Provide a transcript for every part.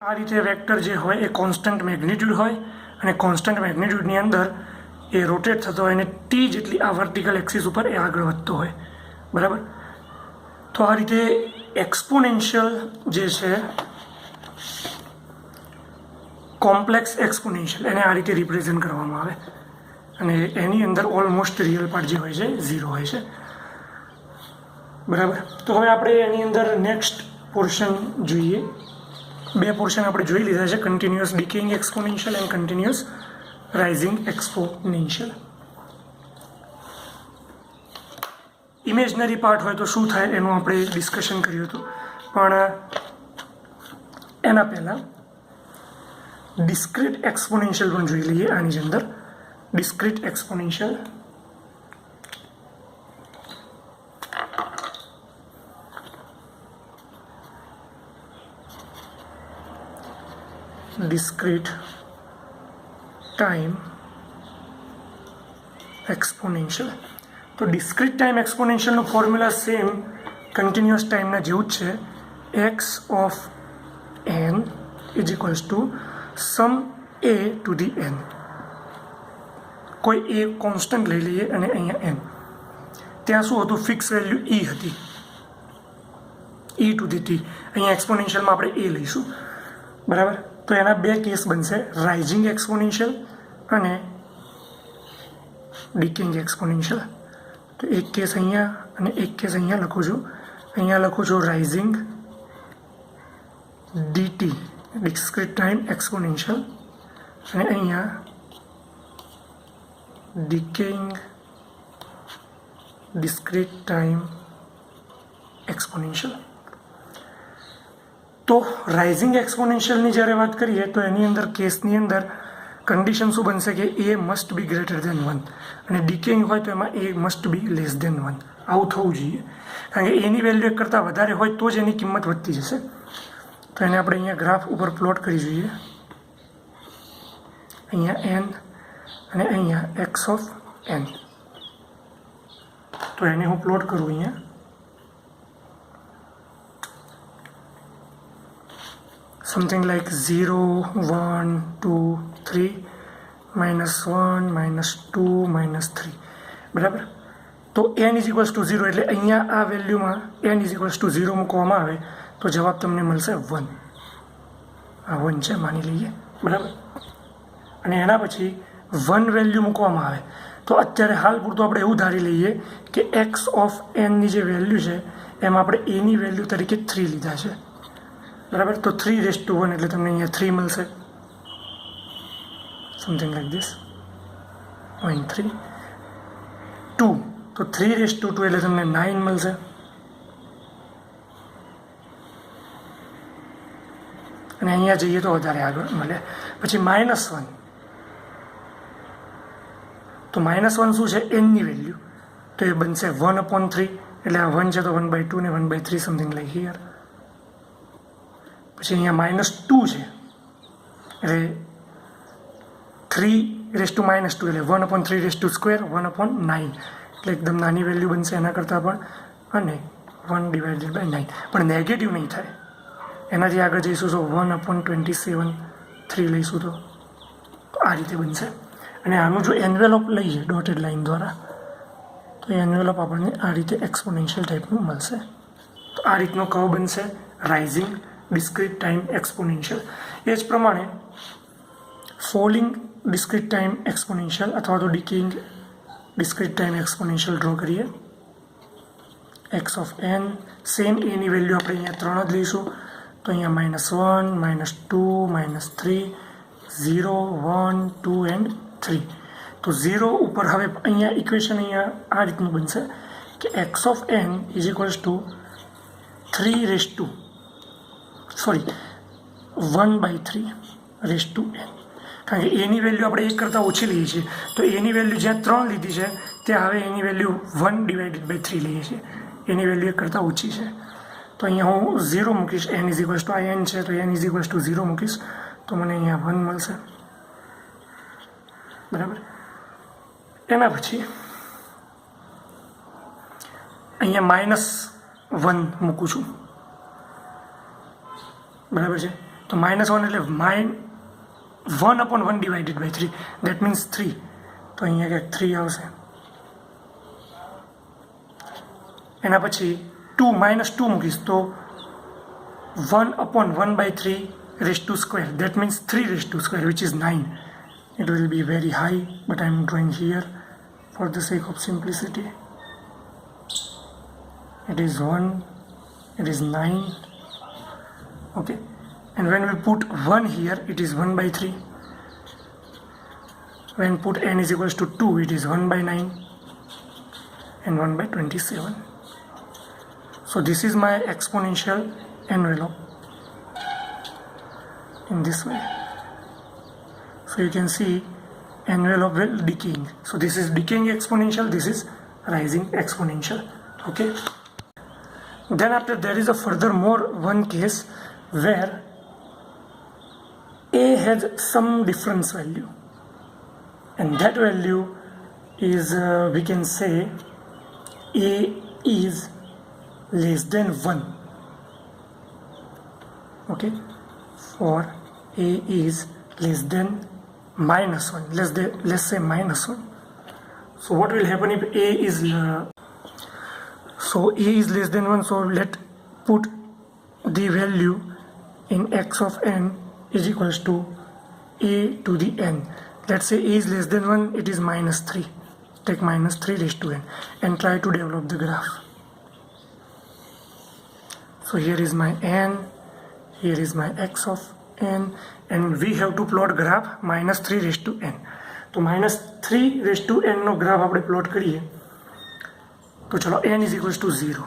આ રીતે વેક્ટર જે હોય એ કોન્સ્ટન્ટ મેગ્નિટ્યુડ હોય અને કોન્સ્ટન્ટ મેગ્નિટ્યુડની અંદર એ રોટેટ થતો હોય અને ટી જેટલી આ વર્ટિકલ એક્સિસ ઉપર એ આગળ વધતો હોય, બરાબર. તો આ રીતે એક્સપોનેન્શિયલ જે છે, કોમ્પ્લેક્સ એક્સપોનેન્શિયલ, એને આ રીતે રિપ્રેઝેન્ટ કરવામાં આવે અને એની અંદર ઓલમોસ્ટ રિયલ પાર્ટ જે હોય છે 0 હોય છે, બરાબર. તો હવે આપણે એની અંદર નેક્સ્ટ પોર્શન જોઈએ. બે પોર્શન આપણે જોઈ લીધા છે, continuous decaying exponential and continuous rising exponential. Imaginary part હોય તો શું થાય એનું આપણે ડિસ્કશન કર્યું હતું, પણ એના પહેલાં ડિસ્ક્રીટ એક્સપોનેન્શિયલ પણ જોઈ લઈએ. આની અંદર discrete exponential discrete time exponential. તો discrete time exponential નો ફોર્મ્યુલા સેમ કન્ટિન્યુઅસ ટાઈમના જેવું જ છે. x of n is equals to sum a to the n. કોઈ a કોન્સ્ટન્ટ લઈ લઈએ અને અહીંયા n. ત્યાં શું હતું? ફિક્સ વેલ્યુ e હતી, e to the t. અહીંયા એક્સપોનેન્શિયલમાં આપણે a લઈશું, બરાબર. તો એના બે કેસ બનશે, રાઇઝિંગ એક્સપોનેન્શિયલ અને ડિકેઇંગ એક્સપોનેન્શિયલ. તો એક કેસ અહીંયા અને એક કેસ અહીંયા લખું છું. અહીંયા લખું છું rising dt discrete time exponential અને અહીંયા ડિકેઇંગ ડિસ્ક્રીટ ટાઈમ એક્સપોનેન્શિયલ. તો રાઇઝિંગ એક્સપોનેન્શિયલની જ્યારે વાત કરીએ તો એની અંદર કેસની અંદર કન્ડિશન શું બનશે કે એ મસ્ટ બી ગ્રેટર દેન 1 અને ડિકેઇંગ હોય તો એમાં એ મસ્ટ બી લેસ દેન 1. આવું થવું જોઈએ, કારણ કે એની વેલ્યુ એક કરતાં વધારે હોય તો જ એની કિંમત વધતી જશે. તો એને આપણે અહીંયા ગ્રાફ ઉપર પ્લોટ કરી જોઈએ. અહીંયા n અને અહીંયા x of n. તો એને હું પ્લોટ કરું અહીંયા. Something like 0, 1, 2, 3, -1, -2, -3, બરાબર. તો n ઇઝ ઇક્વલ્સ ટુ 0 એટલે અહીંયા આ વેલ્યુમાં n ઇઝ ઇક્વલ્સ ટુ 0 મૂકવામાં આવે તો જવાબ તમને મળશે 1. આ 1 છે માની લઈએ, બરાબર. અને એના પછી 1 વેલ્યુ મૂકવામાં આવે તો અત્યારે હાલ પૂરતું આપણે એવું ધારી લઈએ કે x of n ની જે વેલ્યુ છે એમાં આપણે a ની વેલ્યુ તરીકે 3 લીધા છે, બરાબર. તો 3:1 એટલે તમને અહીંયા 3 મળશે, સમથિંગ લાઈક ધીસ. 0.3 2 તો 3:2 એટલે તમને 9 મળશે. અને અહીંયા જઈએ તો વધારે આગળ મળે. પછી -1 તો -1 શું છે? n ની વેલ્યુ, તો એ બનશે 1/3 એટલે આ 1 છે તો 1/2 ને 1/3 સમથિંગ લાઈક હિયર. પછી અહીંયા -2 છે એટલે 3:-2 એટલે 1/3² 1/9 એટલે એકદમ નાની વેલ્યુ બનશે એના કરતાં પણ, અને 1/9 પણ નેગેટિવ નહીં થાય. એનાથી આગળ જઈશું તો 1/27 3 લઈશું તો આ રીતે બનશે. અને આનું જો એન્વેલોપ લઈએ ડોટેડ લાઇન દ્વારા તો એ એન્વેલોપ આપણને આ રીતે એક્સપોનેન્શિયલ ટાઈપનું મળશે. તો આ રીતનો કર્વ બનશે રાઇઝિંગ ડિસ્ક્રીટ ટાઈમ એક્સપોનેન્શિયલ. એ જ પ્રમાણે ફોલિંગ ડિસ્ક્રીટ ટાઈમ એક્સપોનેન્શિયલ અથવા તો decaying discrete time exponential draw કરીએ. x of n સેમ એની વેલ્યુ આપણે અહીંયા 3 જ લઈશું. તો અહીંયા -1, -2, -3, 0, 1, 2 એન્ડ 3. તો 0 ઉપર હવે અહીંયા ઇક્વેશન અહીંયા આ રીતનું બનશે કે x of n is equals two 1/3 n. કારણ કે એની વેલ્યુ આપણે 1 કરતાં ઓછી લઈએ છીએ તો એની વેલ્યુ જ્યાં 3 લીધી છે ત્યાં હવે એની વેલ્યુ 1/3 લઈએ છીએ. એની વેલ્યુ 1 કરતાં ઓછી છે તો અહીંયા હું 0 મૂકીશ. n is equals two n છે તો n ઇઝ ઇક્વલ્સ ટુ 0 મૂકીશ તો મને અહીંયા 1 મળશે, બરાબર. એના પછી અહીંયા -1 મૂકું છું, બરાબર છે. तो -1 એટલે (1/1 ડિવાઇડેડ બાય 3 દેટ મીન્સ 3 તો અહીંયા ક્યાંક 3 આવશે એના પછી 2 -2 મૂકીશ તો 1/1/3 raised to square that means 3 raised to square which is 9. It will be very high but I am drawing here for the sake of simplicity. It is 1, it is 9, okay, and when we put 1 here it is 1/3. When put n is equals to 2 it is 1/9 and 1/27. So this is my exponential envelope in this way. So you can see envelope will decaying. So this is decaying exponential, this is rising exponential. Okay. Then after there is a furthermore one case where a has some difference value, and that value is we can say a is less than 1. Okay, for a is less than -1, let's say -1. So what will happen if a is so a is less than 1? So let put the value in x of n is equals to a to the n. Let's say a is less than 1, it is -3. Take -3 raised to n and try to develop the graph. So here is my n, here is my x of n, and we have to plot graph -3 raised to n. तो -3 raised to n નો graph આપણે plot કરીએ તો ચલો n is equals to 0.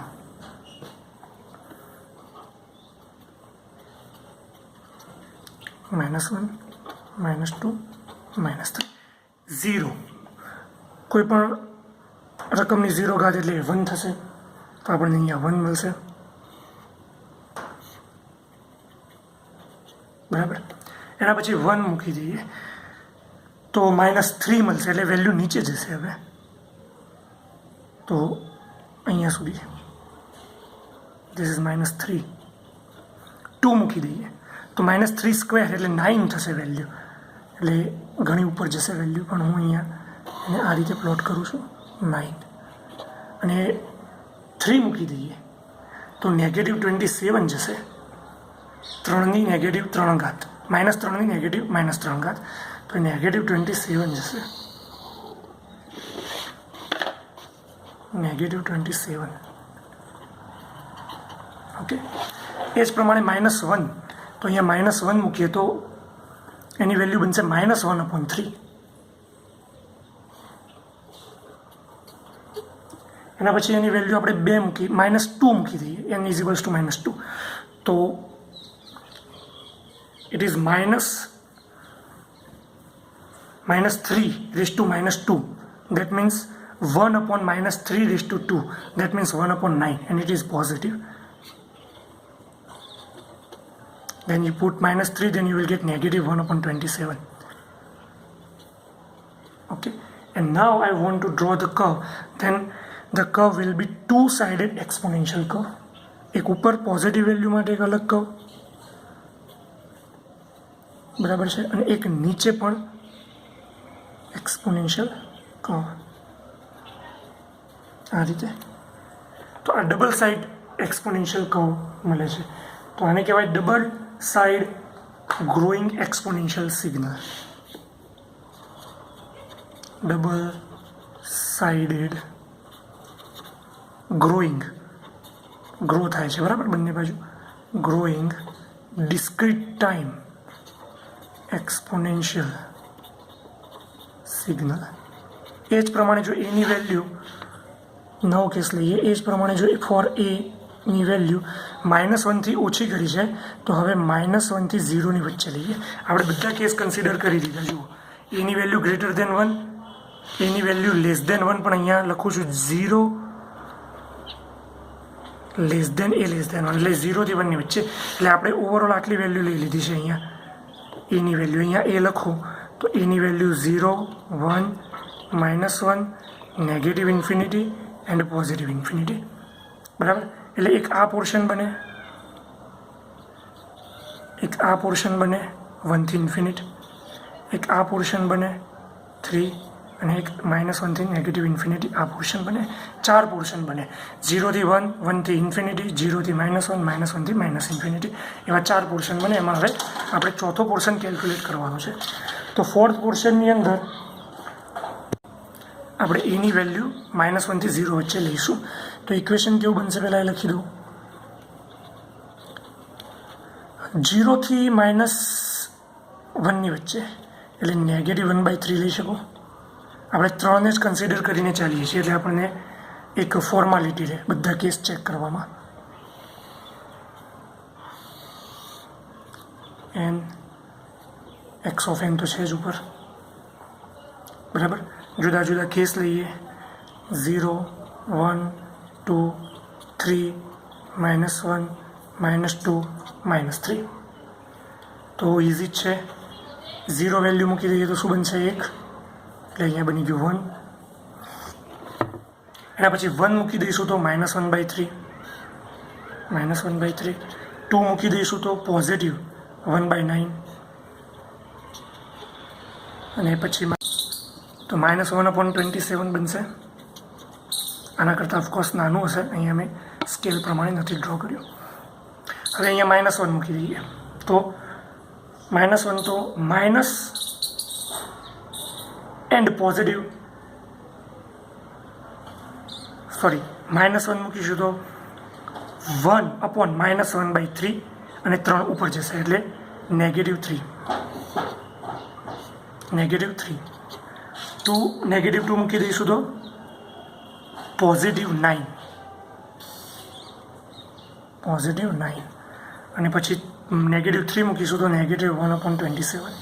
-1, -2, -3, 0. કોઈ પણ રકમની 0 ઘાત એટલે 1 થશે તો આપણને અહીંયા 1 મળશે. બરાબર. એના પછી 1 મૂકી દઈએ તો -3 મળશે એટલે વેલ્યુ નીચે જશે. હવે તો અહીંયા સુધી ધીસ ઇઝ -3. 2 મૂકી દઈએ તો -3 સ્ક્વેર એટલે 9 થશે વેલ્યુ, એટલે ઘણી ઉપર જશે વેલ્યુ, પણ હું અહીંયા એને આ રીતે પ્લોટ કરું છું 9. અને 3 મૂકી દઈએ તો -27 જશે. 3ની નેગેટિવ 3 ઘાત -3ની નેગેટિવ -3 ઘાત તો -27 જશે. -27. ઓકે. એ જ પ્રમાણે -1 તો અહીંયા -1 મૂકીએ તો એની વેલ્યુ બનશે -1/3. એના પછી એની વેલ્યુ આપણે 2 મૂકી -2 મૂકી દઈએ n ઇઝ ઇક્વલ્સ ટુ -2 તો it is -3 raised to -2. That means 1/-3 raised to 2. That means 1/9, and it is positive. Then you put -3, then you will get -1/27. Okay. And now I want to draw the curve. Then the curve will be two-sided exponential curve. એક ઉપર positive value માટે એક અલગ curve, બરાબર છે, અને એક નીચે પણ એક્સપોનેન્શિયલ કર્વ આ રીતે. તો આ ડબલ સાઇડ એક્સપોનેન્શિયલ કર્વ મળે છે. તો આને કહેવાય double side growing exponential signal. Double sided growing, grow થાય છે, બરાબર, બંને બાજુ growing discrete time exponential signal. એ જ પ્રમાણે જો એની વેલ્યુ નવો કેસ લઈએ, એ જ પ્રમાણે જો ફોર એની વેલ્યુ -1થી ઓછી કરી છે તો હવે -1 થી 0ની વચ્ચે લઈએ. આપણે બધા કેસ કન્સિડર કરી લીધા. જુઓ, એની વેલ્યુ ગ્રેટર દેન 1, એની વેલ્યુ લેસ દેન 1, પણ અહીંયા લખું છું 0 લેસ દેન એ લેસ દેન 1, એટલે 0 થી 1ની વચ્ચે. એટલે આપણે ઓવરઓલ આટલી વેલ્યુ લઈ લીધી છે. અહીંયા એની વેલ્યુ, અહીંયા એ લખું તો એની value 0, 1, -1, negative infinity and positive infinity, બરાબર. એટલે એક આ પોર્શન બને, એક આ પોર્શન બને 1 થી ઇન્ફિનિટ, એક આ પોર્શન બને 3 અને એક -1 થી નેગેટિવ ઇન્ફિનિટી આ પોર્શન બને. 4 પોર્શન બને 0 થી 1, 1 થી ઇન્ફિનિટી, 0 થી -1, -1 થી માઇનસ ઇન્ફિનિટી, એવા 4 પોર્શન બને. એમાં હવે આપણે ચોથો પોર્શન કેલ્ક્યુલેટ કરવાનો છે. તો ફોર્થ પોર્શનની અંદર આપણે એની વેલ્યુ -1 થી 0 વચ્ચે લઈશું. તો ઇક્વેશન કેવું બનશે પહેલાં એ લખી દઉં. 0 થી -1ની વચ્ચે એટલે -1/3 લઈ શકો. આપણે 3ને જ કન્સિડર કરીને ચાલીએ છીએ એટલે આપણને એક ફોર્માલિટી રહે બધા કેસ ચેક કરવામાં. એન x ઓફ n તો છે જ ઉપર, બરાબર. જુદા જુદા કેસ લઈએ. 0, 1, 2, 3, -1, -2, -3. તો ઇઝી જ છે. 0 વેલ્યુ મૂકી દઈએ તો શું બનશે? 1. એટલે અહીંયા બની ગયું 1. એના પછી 1 મૂકી દઈશું તો -1/3, -1/3. 2 મૂકી દઈશું તો પોઝિટિવ 1/9. અને પછી તો -1/27 બનશે. આના કરતાં ઓફકોર્સ નાનું હશે, અહીંયા મેં સ્કેલ પ્રમાણે નથી ડ્રો કર્યું. હવે અહીંયા -1 મૂકી દઈએ તો -1 તો માઇનસ એન્ડ પોઝિટિવ, સોરી -1 મૂકીશું તો 1/-1/3 અને 3 ઉપર જશે એટલે -3. -2 મૂકી દઈશું તો +9. અને પછી -3 મૂકીશું તો -1/27.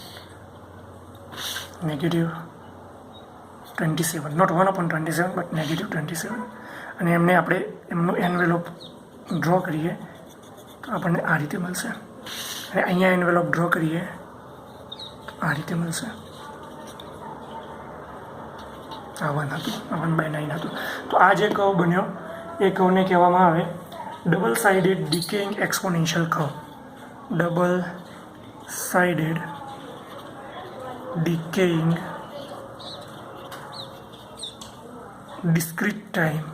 -27 નોટ 1/27 બટ -27. અને એમને આપણે એમનું એન્વેલોપ ડ્રો કરીએ તો આપણને આ રીતે મળશે. અને અહીંયા એન્વેલોપ ડ્રો કરીએ આ રીતે મળશે. આ 1 હતું, આ 1/9 હતું. તો આ જે કર્વ બન્યો એ કર્વને કહેવામાં આવે double sided decaying exponential curve. Double sided decaying discrete time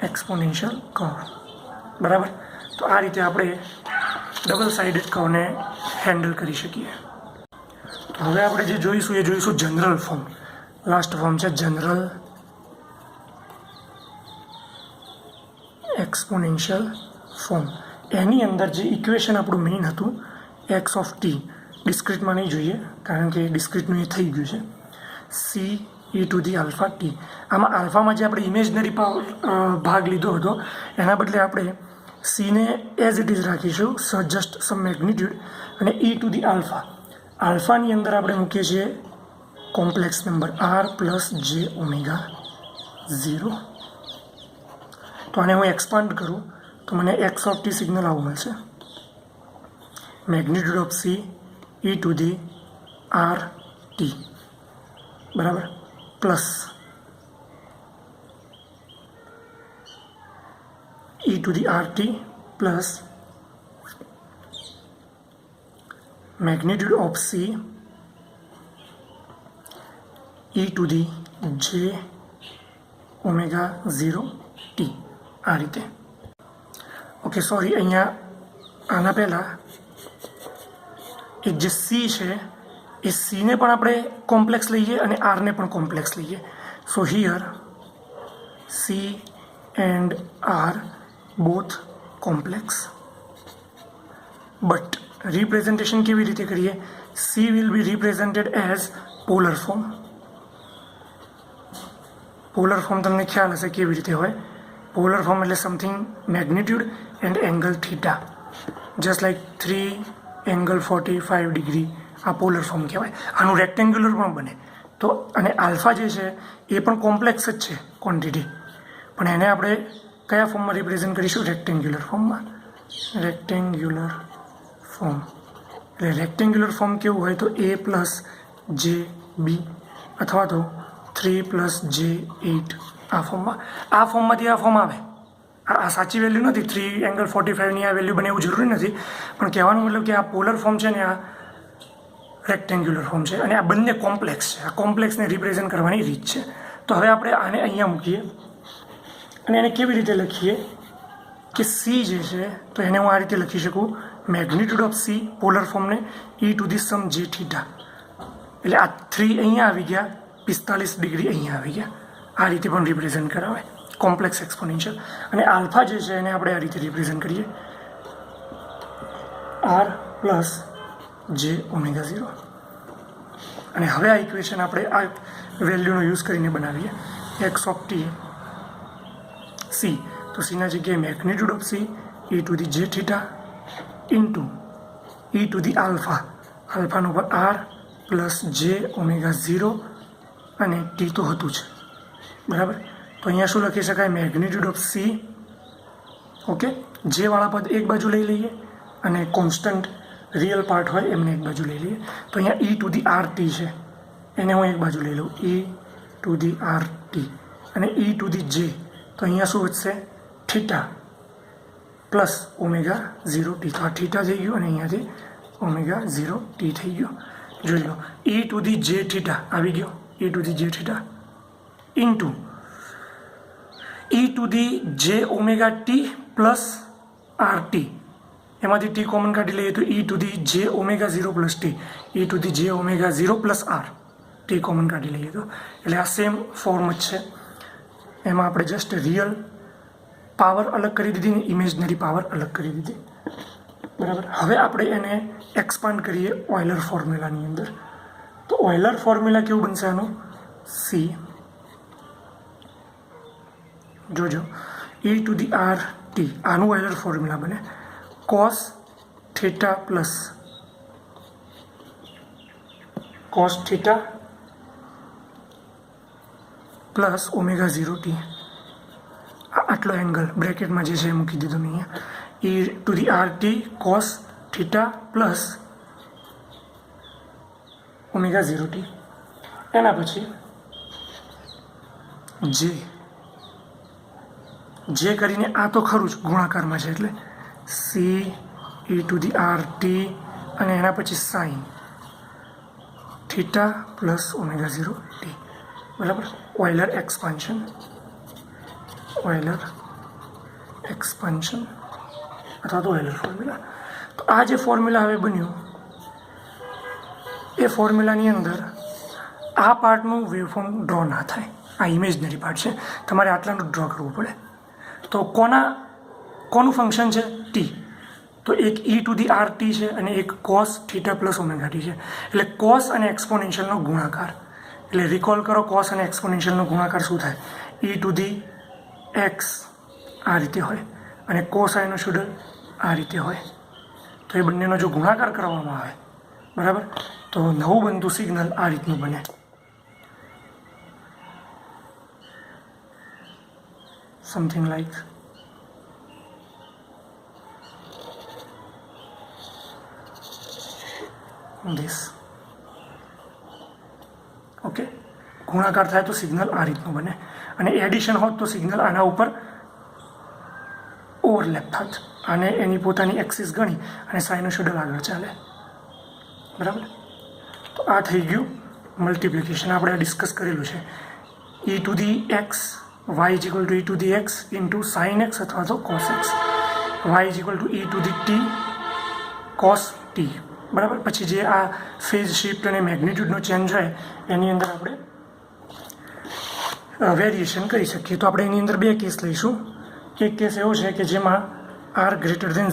exponential curve, બરાબર. તો આ રીતે આપણે ડબલ સાઇડેડ કર્વને હેન્ડલ કરી શકીએ. તો હવે આપણે જે જોઈશું એ જોઈશું જનરલ ફોર્મ. લાસ્ટ ફોર્મ છે જનરલ એક્સપોનેન્શિયલ ફોર્મ. એની અંદર જે ઇક્વેશન આપણું મેઇન હતું x ઓફ t, ડિસ્ક્રીટમાં નહીં જોઈએ કારણ કે ડિસ્ક્રીટનું એ થઈ ગયું છે. c e⁴t. આમાં આલ્ફામાં જે આપણે ઇમેજનરી ભાગ લીધો હતો એના બદલે આપણે c ને એઝ ઇટ ઇઝ રાખીશું, જસ્ટ સમ મેગ્નિટ્યુડ, અને e⁴ આલ્ફાની અંદર આપણે મૂકીએ છીએ કોમ્પ્લેક્સ નંબર r + j⍵0. તો આને હું એક્સપાન્ડ કરું તો મને x ઓફ t સિગ્નલ આવું મળશે. મેગ્નિટ્યુડ ઓફ c e⁴t, બરાબર, plus e⁴t plus magnitude of c e⁴j⍵0t. આ રીતે. ઓકે, સોરી, અહીંયા આના પહેલાં એક જે c છે એ c ને પણ આપણે કોમ્પ્લેક્સ લઈએ અને r ને પણ કોમ્પ્લેક્સ લઈએ. So here c and r both complex. But representation કેવી રીતે કરીએ? c will be represented as polar form. Polar form તમને ખ્યાલ હશે કેવી રીતે હોય. પોલર ફોર્મ એટલે something magnitude and angle theta, just like 3 ∠45 degree. આ પોલર ફોર્મ કહેવાય. આનું રેક્ટેન્ગ્યુલર પણ બને. તો અને આલ્ફા જે છે એ પણ કોમ્પ્લેક્સ જ છે ક્વોન્ટિટી, પણ એને આપણે કયા ફોર્મમાં રિપ્રેઝન્ટ કરીશું? રેક્ટેન્ગ્યુલર ફોર્મમાં. રેક્ટેન્ગ્યુલર ફોર્મ એટલે રેક્ટેન્ગ્યુલર ફોર્મ કેવું હોય તો a + jb અથવા તો 3 + j8. આ ફોર્મમાંથી આ ફોર્મ આવે. આ સાચી વેલ્યુ નથી, 3 ∠45ની આ વેલ્યુ બને એવું જરૂરી નથી, પણ કહેવાનું મતલબ કે આ પોલર ફોર્મ છે ને આ રેક્ટેન્ગ્યુલર ફોર્મ છે અને આ બંને કોમ્પ્લેક્સ છે. આ કોમ્પ્લેક્સને રિપ્રેઝેન્ટ કરવાની રીત છે. તો હવે આપણે આને અહીંયા મૂકીએ અને એને કેવી રીતે લખીએ કે સી જે છે તો એને હું આ રીતે લખી શકું, મેગ્નિટ્યુડ ઓફ સી પોલર ફોર્મને e⁻⁷ j થીટા. એટલે આ 3 અહીંયા આવી ગયા, 45 ડિગ્રી અહીંયા આવી ગયા. આ રીતે પણ રિપ્રેઝેન્ટ કરાવે કોમ્પ્લેક્સ એક્સપોનેન્શિયલ. અને આલ્ફા જે છે એને આપણે આ રીતે રિપ્રેઝેન્ટ કરીએ, r પ્લસ j⍵0. અને હવે આ ઇક્વેશન આપણે આ વેલ્યુનો યુઝ કરીને બનાવીએ, x ઓફ t c. તો સીના જગ્યાએ magnitude of C e⁻⁷ into e⁻α, આલ્ફાનો ઉપર r પ્લસ j⍵0 અને t તો હતું જ, બરાબર. તો અહીંયા શું લખી શકાય, મેગ્નિટ્યુડ ઓફ સી, ઓકે, જે વાળા પદ એક બાજુ લઈ લઈએ અને કોન્સ્ટન્ટ રિયલ પાર્ટ હોય એમને એક બાજુ લઈ લઈએ. તો અહીંયા e⁻RT છે, એને હું એક બાજુ લઈ લઉં, e⁻RT, અને e⁻J, તો અહીંયા શું વધશે, થીટા પ્લસ ω0t. તો આ થીટા થઈ ગયું અને અહીંયાથી ω0t થઈ ગયો. જોઈ લો, e⁻J⁻θ આવી ગયો, e⁻J⁻θ into e⁻J⍵t plus RT. એમાંથી t કોમન કાઢી લઈએ તો e⁻J⍵0 plus t, e⁻J⍵0 plus r, t common કાઢી લઈએ તો. એટલે આ સેમ ફોર્મ જ છે. એમાં આપણે જસ્ટ રિયલ પાવર અલગ કરી દીધી ને ઇમેજનરી પાવર અલગ કરી દીધી, બરાબર. હવે આપણે એને એક્સપાન્ડ કરીએ ઓઇલર ફોર્મ્યુલાની અંદર. તો ઓઇલર ફોર્મ્યુલા કેવું બનશે આનું, સી, જોજો, e⁻RT, આનું ઓઇલર ફોર્મ્યુલા બને cos theta plus cos theta plus ω0t. આટલો એંગલ બ્રેકેટમાં જે છે એ મૂકી દીધો મેં અહીંયા, e⁻RT cos theta plus ω0t. એના પછી જે કરીને આ તો ખરું જ ગુણાકારમાં છે, એટલે સી e⁻RT અને એના પછી સાઇન થીટા પ્લસ ω0t, બરાબર. ઓઇલર એક્સપાન્શન અથવા તો ઓઇલર ફોર્મ્યુલા. તો આ જે ફોર્મ્યુલા હવે બન્યું એ ફોર્મ્યુલાની અંદર આ પાર્ટનું વેવફોર્મ ડ્રો ના થાય, આ ઇમેજનરી પાર્ટ છે, તમારે આટલાનું ડ્રો કરવું પડે. તો કોનું ફંક્શન છે, ટી. તો એક e⁻RT છે અને એક cos થીટા પ્લસ ω t છે. એટલે cos અને એક્સપોનેન્શિયલનો ગુણાકાર. એટલે રિકોલ કરો, cos અને એક્સપોનેન્શિયલનો ગુણાકાર શું થાય, e⁻x આ રીતે હોય અને કોસાઇનોસોઇડલ આ રીતે હોય. તો એ બંનેનો જો ગુણાકાર કરવામાં આવે, બરાબર, તો નવું બનતું સિગ્નલ આ રીતનું બને. Something like this. ઓકે, ગુણાકાર થાય તો સિગ્નલ આ રીતનું બને, અને એડિશન હોત તો સિગ્નલ આના ઉપર ઓવરલેપ થાત, અને એની પોતાની એક્સિસ ગણી અને સાઇનોસોઇડલ આગળ ચાલે, બરાબર. તો આ થઈ ગયું મલ્ટિપ્લિકેશન, આપણે આ ડિસ્કસ કરેલું છે. e⁻x y = e⁻x into sine x અથવા તો cos x, y = e⁻t cos t, બરાબર. પછી જે આ ફેઝ શિફ્ટ અને મેગ્નિટ્યુડનો ચેન્જ હોય એની અંદર આપણે વેરિએશન કરી શકીએ. તો આપણે એની અંદર બે કેસ લઈશું. એક કેસ એવો છે કે જેમાં r >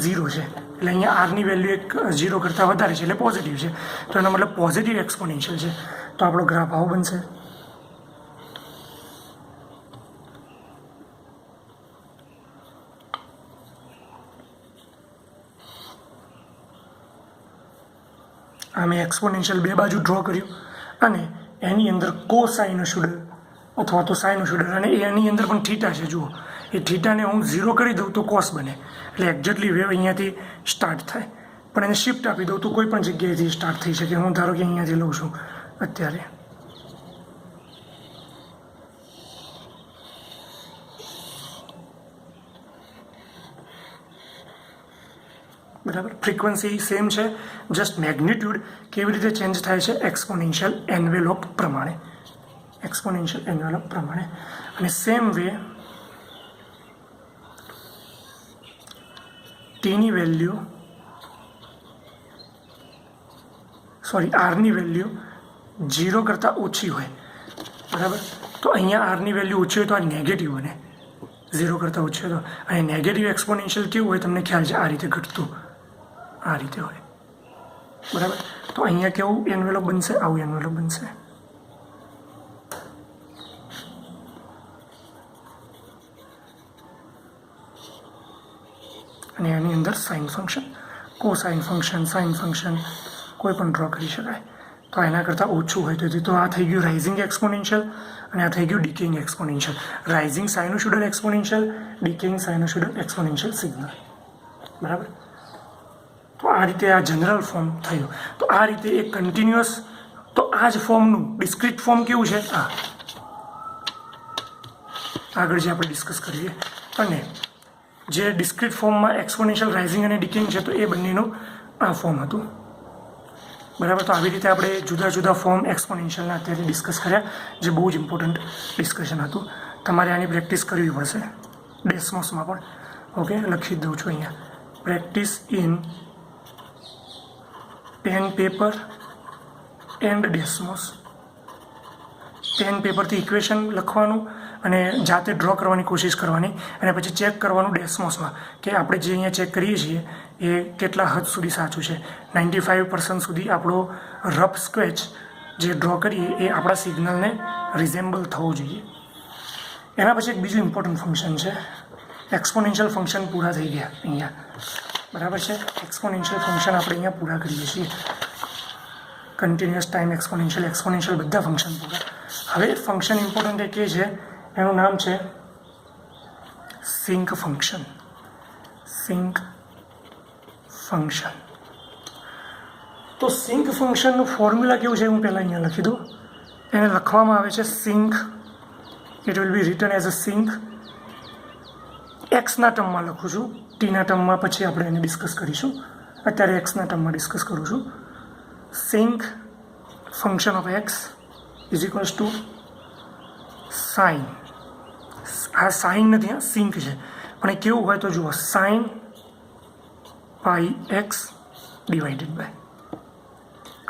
0 છે, એટલે અહીંયા આરની વેલ્યુ એક 0 કરતાં વધારે છે, એટલે પોઝિટિવ છે, તો એનો મતલબ પોઝિટિવ એક્સપોનેન્શિયલ છે. તો આપણો ગ્રાફ આવો બનશે. આ મેં એક્સપોનેન્શિયલ બે બાજુ ડ્રો કર્યું અને એની અંદર કોસાઇનોસોઇડલ અથવા તો સાઇનોસોઇડલ, અને એની અંદર પણ થીટા છે. જુઓ, એ થીટાને હું 0 કરી દઉં તો કોસ બને, એટલે એક્ઝેક્ટલી વેવ અહીંયાથી સ્ટાર્ટ થાય. પણ એને શિફ્ટ આપી દઉં તો કોઈ પણ જગ્યાએથી સ્ટાર્ટ થઈ શકે. હું ધારો કે અહીંયાથી લઉં છું અત્યારે, બરાબર. ફ્રીક્વન્સી સેમ છે, જસ્ટ મેગ્નિટ્યુડ કેવી રીતે ચેન્જ થાય છે એક્સપોનેન્શિયલ એન્વેલોપ પ્રમાણે, એક્સપોનેન્શિયલ એન્વેલોપ પ્રમાણે. અને સેમ વે ટીની વેલ્યુ આરની વેલ્યુ 0 કરતાં ઓછી હોય, બરાબર. તો અહીંયા આરની વેલ્યુ ઓછી હોય તો આ નેગેટિવ બને, 0 કરતાં ઓછી હોય તો. અને નેગેટિવ એક્સપોનેન્શિયલ કેવું હોય તમને ખ્યાલ છે, આ રીતે ઘટતું, આ રીતે હોય, બરાબર. તો અહીંયા કેવું એન્વેલોપ બનશે, આવું એન્વેલોપ બનશે. અને એની અંદર sine function, cosine function, sine function કોઈ પણ ડ્રો કરી શકાય. તો એના કરતાં ઓછું હોય તો આ થઈ ગયું રાઇઝિંગ એક્સપોનેન્શિયલ અને આ થઈ ગયું decaying exponential. Rising sinusoidal exponential, decaying sinusoidal exponential signal, બરાબર. તો આ રીતે આ જનરલ ફોર્મ થયું. તો આ રીતે એક કન્ટિન્યુઅસ, તો આ જ ફોર્મનું ડિસ્ક્રીટ ફોર્મ કેવું છે, આ આગળ જે આપણે ડિસ્કસ કરીએ. અને જે ડિસ્ક્રીટ ફોર્મમાં એક્સપોનેન્શિયલ રાઇઝિંગ અને ડિકેઇંગ છે તો એ બંનેનું આ ફોર્મ હતું, બરાબર. તો આવી રીતે આપણે જુદા જુદા ફોર્મ એક્સપોનેન્શિયલના અત્યારે ડિસ્કસ કર્યા, જે બહુ જ ઇમ્પોર્ટન્ટ ડિસ્કશન હતું. તમારે આની પ્રેક્ટિસ કરવી પડશે ડેસ્મોસમાં પણ. ઓકે, લખી દઉં છું અહીંયા, practice in pen paper and Desmos. Pen પેપરથી ઇક્વેશન લખવાનું અને જાતે ડ્રો કરવાની કોશિશ કરવાની, અને પછી ચેક કરવાનું ડેસ્મોસમાં કે આપણે જે અહીંયા ચેક કરીએ છીએ એ કેટલા હદ સુધી સાચું છે. 95% સુધી આપણો રફ સ્કેચ જે ડ્રો કરીએ એ આપણા સિગ્નલને રિઝેમ્બલ થવું જોઈએ. એના પછી એક બીજું ઇમ્પોર્ટન્ટ ફંક્શન છે, એક્સપોનેન્શિયલ ફંક્શન પૂરા થઈ ગયા અહીંયા, બરાબર છે. એક્સપોનેન્શિયલ ફંક્શન આપણે અહીંયા પૂરા કરીએ છીએ, કન્ટિન્યુઅસ ટાઈમ એક્સપોનેન્શિયલ બધા ફંક્શન પૂરા. હવે ફંક્શન ઇમ્પોર્ટન્ટ એક એ છે, એનું નામ છે સિંક ફંક્શન. Sinc function. તો સિંક ફંક્શનનું ફોર્મ્યુલા કેવું છે હું પહેલાં અહીંયા લખી દઉં. એને લખવામાં આવે છે sinc, it will be written as a sinc. એક્સના ટર્મમાં લખું છું, ટીના ટર્મમાં પછી આપણે એને ડિસ્કસ કરીશું. અત્યારે એક્સના ટર્મમાં ડિસ્કસ કરું છું. Sinc function of x is equals to sine. આ સાઇન નથી, આ સિંક છે, પણ એ કેવું હોય તો જુઓ, sine pi x divided by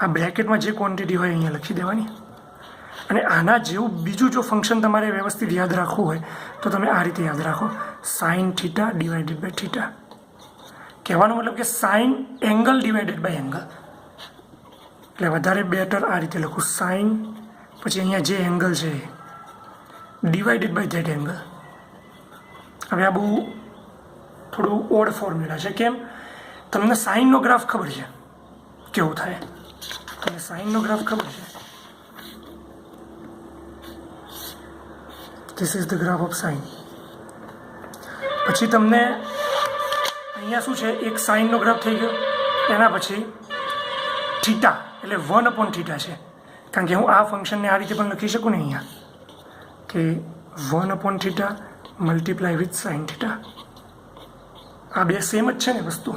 આ બ્રેકેટમાં જે ક્વોન્ટિટી હોય અહીંયા લખી દેવાની. અને આના જેવું બીજું જો ફંક્શન તમારે વ્યવસ્થિત યાદ રાખવું હોય તો તમે આ રીતે યાદ રાખો, sine theta divided by theta. કહેવાનો મતલબ કે sine angle divided by angle. એટલે વધારે બેટર આ રીતે લખું, સાઇન પછી અહીંયા જે એંગલ છે ડિવાઇડેડ બાય ધેટ એંગલ. હવે આ બહુ થોડું ઓડ ફોર્મ્યુલા છે. કેમ? તમને સાઇનનો ગ્રાફ ખબર છે કેવું થાય, તમને સાઇનનો ગ્રાફ ખબર છે. This is the graph of sine. પછી તમને અહીંયા શું છે, એક સાઇનનો ગ્રાફ થઈ ગયો, એના પછી થીટા એટલે 1/θ છે. કારણ કે હું આ ફંક્શનને આ રીતે પણ લખી શકું ને અહીંયા કે 1/θ મલ્ટીપ્લાય વિથ સાઇન થીટા. આ બે સેમ જ છે ને વસ્તુ.